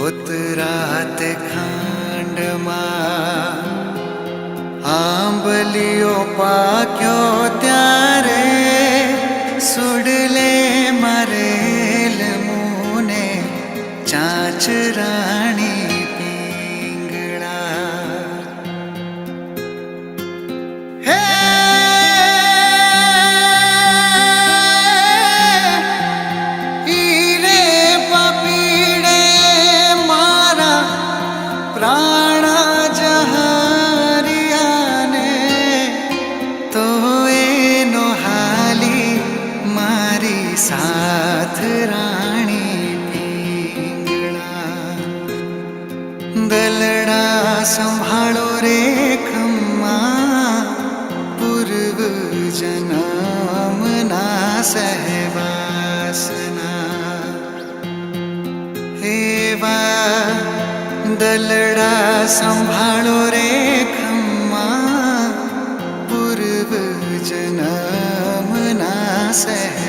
उतरात खांड आंबलियो पाक्यो त्यारे सुडले मरेल मुने चाच राणी पींगड़ा हे ईरे पपीड़े मारा प्राण जहारिया ने तो एनो हाली मारी साथ राणी दलड़ा संभालो रे खम्मा पूर्व जन्म ना सहवासना हेवा दलड़ा संभालो रे खम्मा पूर्व जन्म ना सह